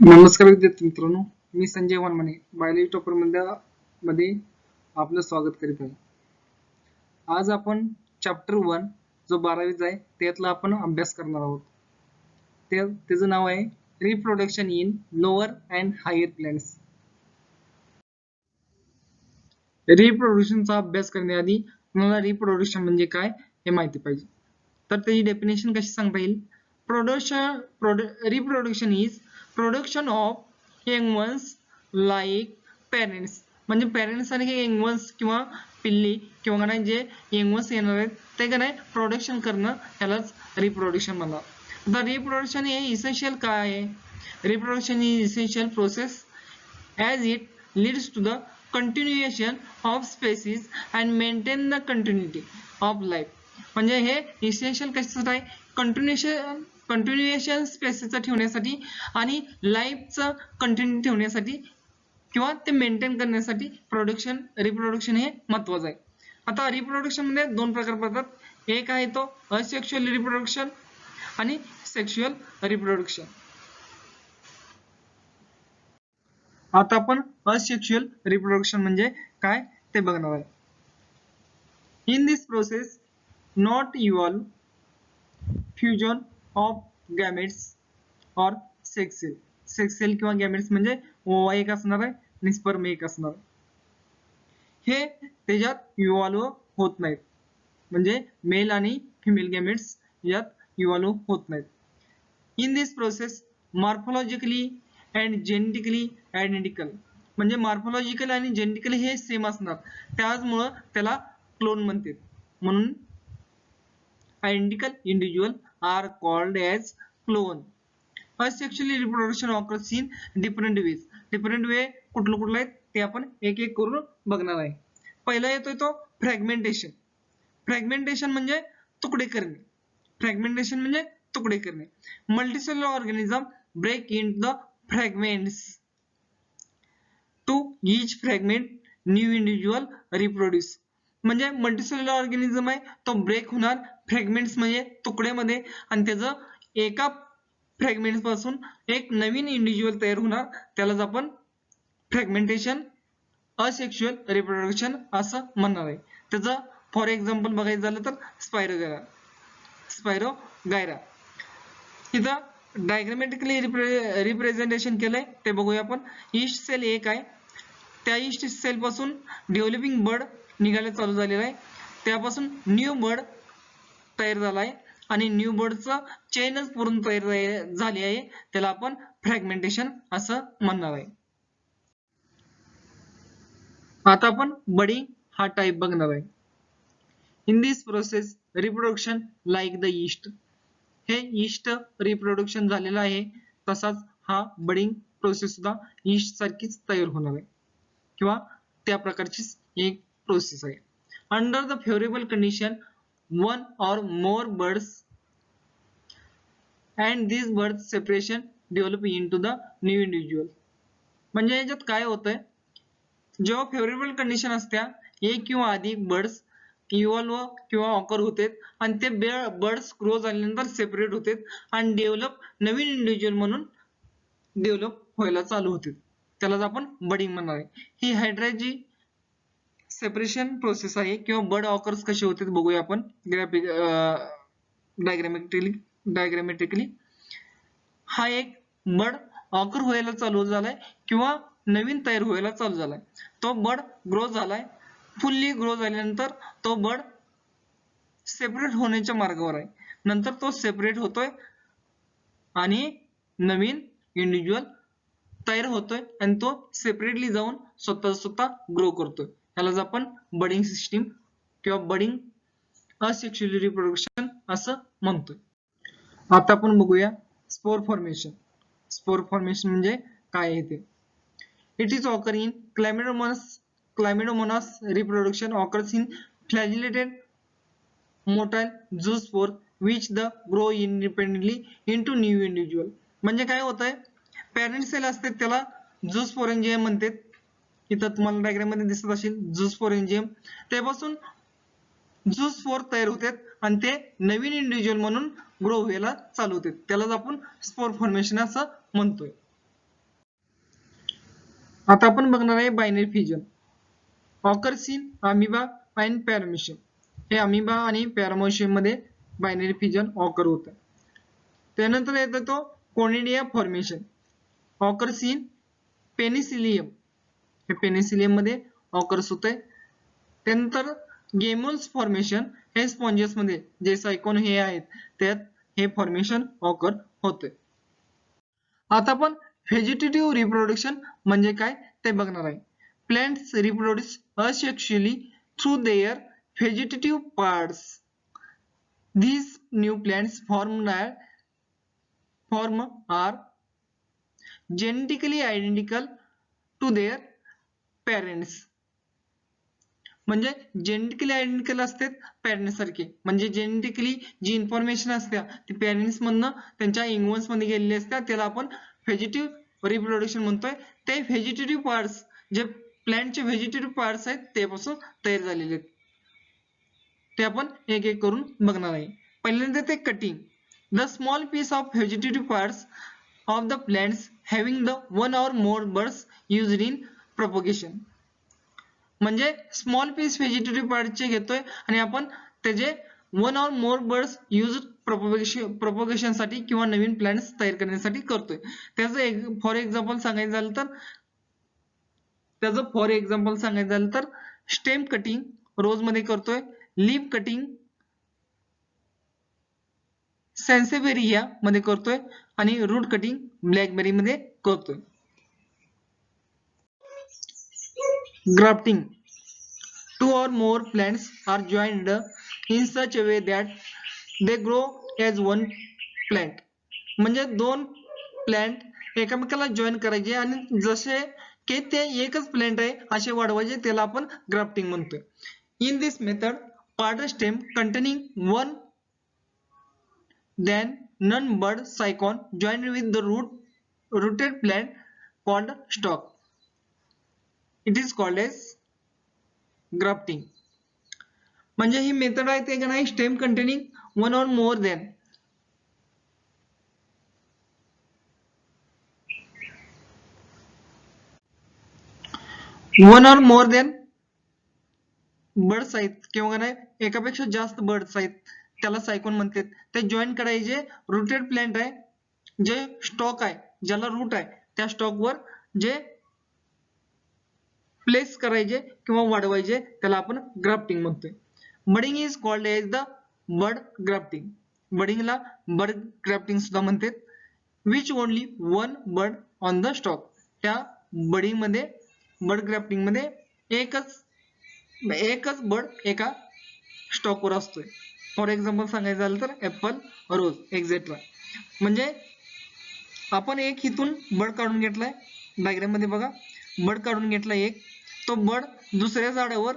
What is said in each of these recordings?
नमस्कार विद्यार्थी मित्रांनो, मी संजय वानमाने बायोलॉजी टॉपर मध्ये आपलं स्वागत करीत आहे. आज आपण चॅप्टर 1 जो 12वीचा आहे त्यातला आपण अभ्यास करणार आहोत. त्याचं नाव आहे reproduction in lower and higher plants. रिप्रोडक्शनचा अभ्यास करण्याआधी तुम्हाला रिप्रोडक्शन म्हणजे काय हे माहिती पाहिजे. तर त्याची डेफिनेशन कशी सांगता येईल? Reproduction is production of young ones like parents. म्हणजे पेरेंट्स आणि यंग वन्स किंवा पिल्ली किंवा नाही जे यंग वन्स येणार आहेत ते का नाही प्रोडक्शन करणं यालाच रिप्रोडक्शन म्हणतात. आता रिप्रोडक्शन हे इसेन्शियल काय आहे? Reproduction is essential process as it leads to the continuation of species and maintain the continuity of life. म्हणजे हे इसेन्शियल कशासाठी आहे? कंटिन्युएशन स्पेसिसचं ठेवण्यासाठी आणि लाईफचं कंटिन्यू ठेवण्यासाठी किंवा ते मेंटेन करण्यासाठी रिप्रोडक्शन हे महत्वाचं आहे. आता रिप्रोडक्शन मध्ये दोन प्रकार पडतात. एक आहे तो असेक्शुअल रिप्रोडक्शन आणि सेक्शुअल रिप्रोडक्शन. आता आपण असेक्शुअल रिप्रोडक्शन म्हणजे काय ते बघणार आहे. In this process not evolve fusion of gametes or sex cell किंवा गॅमेट्स म्हणजे ओवा एक असणार आहे आणि स्पर्म एक असणार. हे त्याच्यात इव्हॉल्व होत नाहीत, म्हणजे मेल आणि फिमेल गॅमेट्स यात इव्हॉल्व होत नाहीत. In this process morphologically and genetically identical, म्हणजे मॉर्फोलॉजिकल आणि जेनेटिकली हे सेम असणार, त्यामुळे त्याला क्लोन म्हणतात. म्हणून identical individual are called as clone. Asexually reproduction occurs in different ways. Different way कुठलं आहेत ते आपण एक एक करून बघणार आहे. पहिला येतोय तो फ्रॅगमेंटेशन. फ्रॅगमेंटेशन म्हणजे तुकडे करणे. फ्रॅगमेंटेशन म्हणजे तुकडे करणे. Multicellular organism break in the fragments to each fragment new individual reproduce. म्हणजे मल्टीसेल्युलर ऑर्गॅनिझम आहे तो ब्रेक होणार फ्रॅगमेंट्स म्हणजे तुकड्यामध्ये आणि त्याचं एका फ्रॅगमेंट पासून एक नवीन इंडिव्हिज्युअल तयार होणार, त्यालाच आपण फ्रॅगमेंटेशन असेक्शुअल रिप्रोडक्शन असं म्हणणार आहे. त्याचं फॉर एक्झाम्पल बघायचं झालं तर स्पायरोगायरा. इथं डायग्रामॅटिकली रिप्रेझेंटेशन केलंय ते बघूया आपण. ईस्ट सेल एक आहे, त्या ईस्ट सेल पासून डेव्हलपिंग बर्ड निघायला चालू झालेला आहे, त्यापासून न्यू बर्ड तयार झाला आहे आणि न्यू बर्डचं चेनच पूर्ण तयार झाली आहे, त्याला आपण फ्रॅगमेंटेशन असं म्हणणार आहे. आता आपण बडिंग हा टाइप बघणार आहे. In this process reproduction like the east. हे ईस्ट रिप्रोडक्शन झालेलं आहे, तसाच हा बडिंग प्रोसेस सुद्धा ईस्ट सारखीच तयार होणार आहे किंवा त्या प्रकारचीच एक प्रोसेस आहे. Under the favourable condition one or more buds and this bud separation develop into the new individual. म्हणजे याच्यात काय होतंय, जेव्हा फेवरेबल कंडिशन असत्या एक किंवा अधिक बर्ड्स इव्हॉल्व किंवा ऑकर होतात आणि ते बर्ड्स ग्रो झाल्यानंतर सेपरेट होतात आणि डेव्हलप नवीन इंडिव्हिज्युअल म्हणून डेव्हलप व्हायला चालू होते, त्यालाच आपण बडिंग म्हणणार आहे. ही हायड्राजी सेपरेशन प्रोसेस आहे किंवा बर्ड ऑकर्स कसे होते बघूया आपण डायग्रामॅटिकली. हा एक बर्ड ऑकर व्हायला चालू झालाय किंवा नवीन तयार व्हायला चालू झालाय. तो बर्ड ग्रो झालाय, फुल्ली ग्रो झाल्यानंतर तो बर्ड सेपरेट होण्याच्या मार्गावर आहे. नंतर तो सेपरेट होतोय आणि नवीन इंडिव्हिज्युअल तयार होतोय आणि तो सेपरेटली जाऊन स्वतः ग्रो करतोय, यालाच आपण बडिंग सिस्टीम किंवा बडिंग असेक्शुअल रिप्रोडक्शन असं म्हणतोय. आता आपण बघूया स्पोर फॉर्मेशन. स्पोर फॉर्मेशन म्हणजे काय आहे ते. It is occur in chlamydomonas reproduction occurs in flagellated motile zoospore which the grow independently into new individual. म्हणजे काय होतंय, पॅरेंट सेल असते त्याला झूस्पोरेंजियम म्हणतात. इथं तुम्हाला डायग्राम मध्ये दिसत असेल झूस्पोरेंजियम. त्यापासून झूस्पोर तयार होतात आणि ते नवीन इंडिव्हिज्युअल म्हणून ग्रो व्हायला चालू होतात, त्यालाच आपण स्पोर फॉर्मेशन असं म्हणतोय. आता आपण बघणार आहे binary fusion. Occurs in amoeba and paramecium. हे अमिबा आणि पॅरामीशियम मध्ये बायनरी फ्युजन ऑकर होतं. त्यानंतर येतो तो conidia formation. Occurs in Penicillium. हे पेनिसिलियम मध्ये ऑकर्स होते. त्यानंतर गेमोल्स फॉर्मेशन हे स्पॉन्जेस मध्ये जे सायकोन हे आहेत त्यात हे फॉर्मेशन ऑकर होते. आता आपण व्हेजिटेटिव्ह रिप्रोडक्शन म्हणजे काय ते बघणार आहे. Plants reproduce asexually through their vegetative parts. These new plants form are genetically identical to their parents. म्हणजे जेनेटिकली आयडेंटिकल असतात पॅरेंट्स सारखे. म्हणजे जेनेटिकली जी इन्फॉर्मेशन असते ती पॅरेंट्स मधनं त्यांच्या इंगवन्स मध्ये गेलेली असते, त्याला आपण व्हेजिटेटिव्ह रिप्रोडक्शन म्हणतोय. ते व्हेजिटेटिव्ह पार्ट्स जे प्लांटचे व्हेजिटेटिव्ह पार्ट्स आहेत त्यापासून तयार झालेले आहेत. ते आपण एक एक करून बघणार आहे. पहिल्यांदा ते cutting. The small piece of vegetative parts of the plants having the one or more buds used in propagation. म्हणजे स्मॉल पीस व्हेजिटेटिव्ह पार्टचे घेतोय आणि आपण त्याचे one or more buds use propagation साठी किंवा नवीन प्लांट्स तयार करण्यासाठी करतोय. त्याचं फॉर एक्झाम्पल सांगायचं झालं तर स्टेम कटिंग रोज मध्ये करतोय, लीफ कटिंग सॅन्सेवेरिया मध्ये करतोय आणि रूट कटिंग ब्लॅकबेरी मध्ये करतोय. Grafting. Two or more plants are joined in such a way that they grow as one plant. म्हणजे दोन प्लांट एकमेकाला जॉईन करायचे आणि जसे की ते एकच प्लांट आहे असे वाढवायचे, त्याला आपण ग्राफ्टिंग म्हणतोय. In this method part stem containing one then none bud cycon joined with the rooted plant called stalk. It is called as grafting. म्हणजे ही मेथड आहे ते का नाही stem containing one or more than birds आहेत किंवा नाही एकापेक्षा जास्त बर्ड्स आहेत त्याला सायकोन म्हणतात. ते जॉईन करायचे रूटेड प्लांट आहे जे स्टॉक आहे ज्याला रूट आहे त्या स्टॉक वर जे प्लेस करायचे किंवा वाढवायचे त्याला आपण ग्राफ्टिंग म्हणतोय. Budding is called as the bud grafting. बडिंगला बड ग्राफ्टिंग सुद्धा म्हणतात. Which only one bud on the stock. त्या बडिंग मध्ये बड ग्राफ्टिंग मध्ये एकच बड एका स्टॉक वर असतोय. फॉर एक्झाम्पल सांगायचं झालं तर ऍपल, रोज एक्सेट्रा. म्हणजे आपण एक इथून बड काढून घेतलाय, डायग्राम मध्ये बघा बड काढून घेतला एक, तो बड दुसऱ्या झाडावर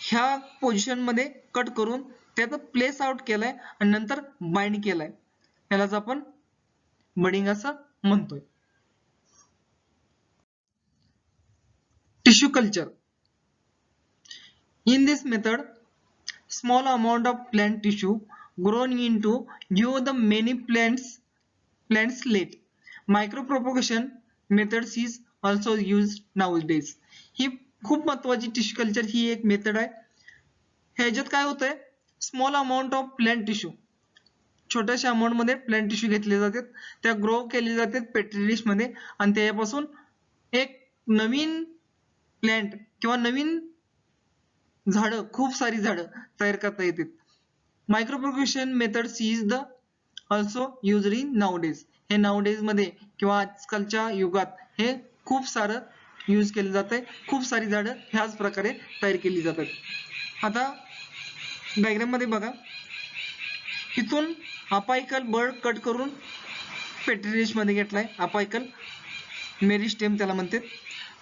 ह्या पोझिशन मध्ये कट करून त्यात प्लेस आउट केलाय आणि नंतर बाइंड केलाय, त्यालाच आपण बडिंग असं म्हणतोय. Tissue culture. In this method, small amount of plant tissue grown into give the many plants late. Micropropagation methods is also used nowadays. ही खूप महत्वाची टिश्यू कल्चर ही एक मेथड आहे. ह्याच्यात काय होतंय small amount of plant tissue, छोट्याशा amount मध्ये plant tissue घेतले जातात, त्या ग्रो केले जातात पेट्री डिश मध्ये आणि त्यापासून एक नवीन प्लांट किंवा नवीन झाडं खूप सारी झाडं तयार करता येतात. Micropropagation methods is the also used in nowadays. हे नाउडेज मध्ये किंवा आजकालच्या युगात हे खूप सारं यूज केलं जात आहे. खूप सारी झाडं ह्याच प्रकारे तयार केली जातात. आता डायग्राम मध्ये बघा इथून अपायकल बर्ड कट करून पेट्री डिश मध्ये घेतलाय. अपायकल मेरिस्टेम त्याला म्हणतात.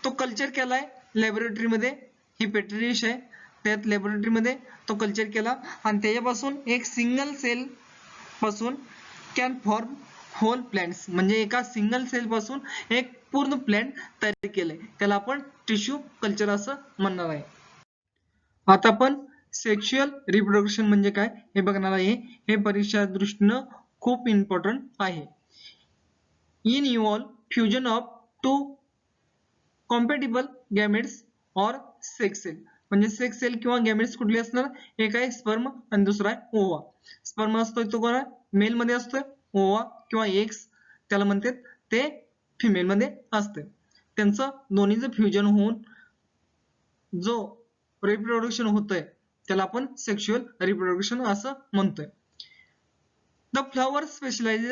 तो कल्चर केलाय लॅबोरेटरी मध्ये. ही पेट्री डिश आहे त्यात लॅबोरेटरी मध्ये तो कल्चर केला आणि त्याच्यापासून एक सिंगल सेल पासून कॅन फॉर्म होल प्लांट्स. म्हणजे एका सिंगल सेल पासून एक पूर्ण प्लांट तयार केलंय, त्याला आपण टिश्यू कल्चर असं म्हणणार आहे. आता आपण सेक्शुअल रिप्रोडक्शन म्हणजे काय हे बघणार आहे. हे परीक्षा दृष्टीनं खूप इम्पॉर्टंट आहे. In involve fusion of two compatible gametes or sex cell. म्हणजे सेक्स सेल किंवा गॅमेट्स कुठले असणार, एक आहे स्पर्म आणि दुसरा आहे ओवा. स्पर्म असतोय तो कोणा मेल मध्ये असतोय, ओवा किंवा एक्स त्याला म्हणतात ते फिमेल मध्ये असते. त्यांचं दोन्हीचं फ्युजन होऊन जो रिप्रोडक्शन होतंय त्याला आपण सेक्शुअल रिप्रोडक्शन असं म्हणतोय. The flower specialised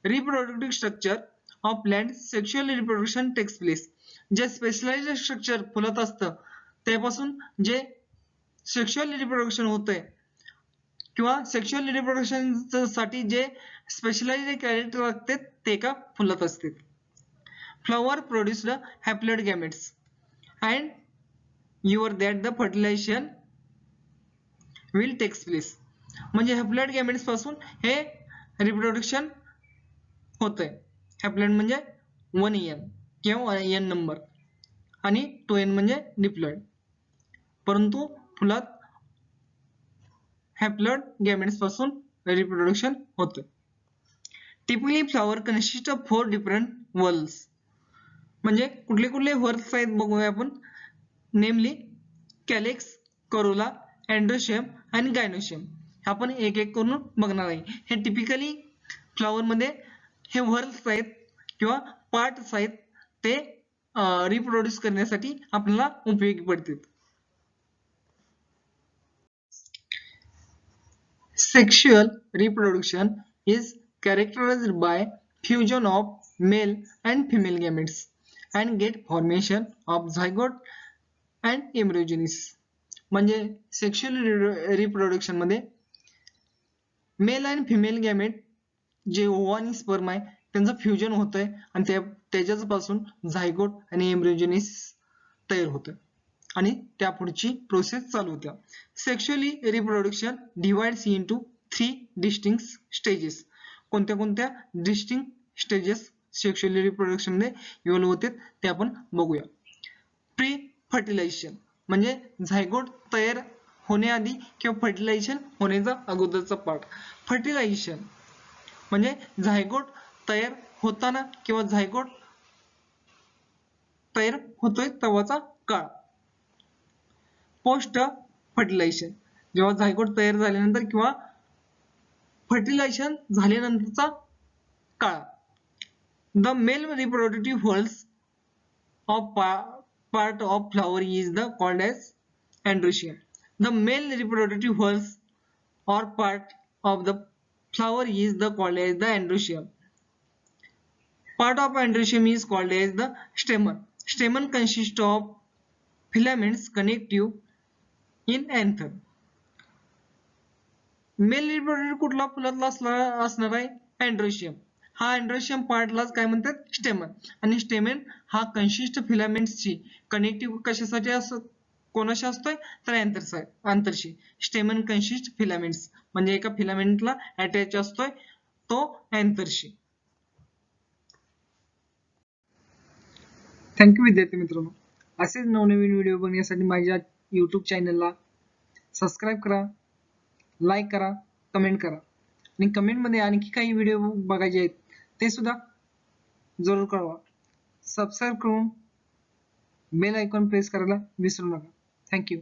reproductive structure of plant sexual reproduction takes place. जे स्पेशलाइज्ड स्ट्रक्चर फुलात असतं त्यापासून जे सेक्शुअल रिप्रोडक्शन होतंय किंवा सेक्शुअल रिप्रोडक्शन साठी जे स्पेशलाइज्ड कॅरेक्टर लागतात ते एका फुलात असते. Flower produced haploid gametes and your that the fertilisation will takes place. म्हणजे हॅप्लॉइड गॅमेट्स पासून हे रिप्रोडक्शन होतंय. हॅप्लॉइड म्हणजे 1n किंवा n नंबर आणि 2n म्हणजे डिप्लॉइड. परंतु फुलात हॅप्लॉइड गॅमेट्स पासून रिप्रोडक्शन होतं. Typically flower consist of 4 different whorls. म्हणजे कुठले कुठले व्हर्ल्स आहेत बघूया आपण. नेमली कॅलेक्स, करोला, अँड्रोशियम आणि गायनोशियम. आपण एक एक करून बघणार आहे. हे टिपिकली फ्लॉवर मध्ये हे व्हर्ल्स आहेत किंवा पार्ट्स आहेत ते रिप्रोड्यूस करण्यासाठी आपल्याला उपयोगी पडतात. Sexual reproduction is characterized by fusion of male and female gametes and get formation of zygote and embryogenesis. म्हणजे सेक्शुअल रिप्रोडक्शन मध्ये मेल आणि फिमेल गॅमेट जे ओवा आणि स्पर्म आहे त्यांचं फ्युजन होतंय आणि त्याच्याच पासून झायगोट आणि एम्ब्रियोजेनिसिस तयार होतं आणि त्या पुढची प्रोसेस चालू होत्या. Sexually reproduction divides into 3 distinct stages. कोणत्या कोणत्या डिस्टिंक्ट स्टेजेस सेक्शुअली रिप्रोडक्शन मध्ये इव्हॉल्व होतात ते आपण बघूया. प्री फर्टिलायझेशन म्हणजे झायगोट तयार होण्याआधी किंवा फर्टिलायझेशन होण्याचा अगोदरचा पार्ट. फर्टिलायझेशन म्हणजे झायगोट तयार होताना किंवा झायगोट तयार होतोय तेव्हाचा काळ. पोस्ट फर्टिलायझेशन जेव्हा झायगोट तयार झाल्यानंतर किंवा फर्टिलायझेशन झाल्यानंतरचा काळ. The male reproductive whorls of part of flower is the called as androecium. The male reproductive whorls or part of the flower is the called as the androecium. Part of androecium is called as the stamen. Stamen consists of filaments connective in anther. Male reproductive कुठला फुलातला असणार आहे, androecium. हा androecium पार्टलाच काय म्हणतात, स्टेमन. आणि स्टेमन हा consist फिलामेंट्सची connective कशासाठी कोणाशी असतोय तर आंतरशी. स्टेमन कन्सिस्ट फिलामेंट्स म्हणजे एका फिलामेंटला अटॅच असतोय तो अँथरशी. थँक्यू विद्यार्थी मित्रांनो. असेच नवनवीन व्हिडिओ बघण्यासाठी माझ्या YouTube चॅनलला सबस्क्राईब करा, लाईक करा, कमेंट करा आणि कमेंटमध्ये आणखी काही व्हिडिओ बघायचे आहेत ते सुद्धा जरूर कळवा. सबस्क्राईब करून बेल आयकॉन प्रेस करायला विसरू नका. थँक्यू.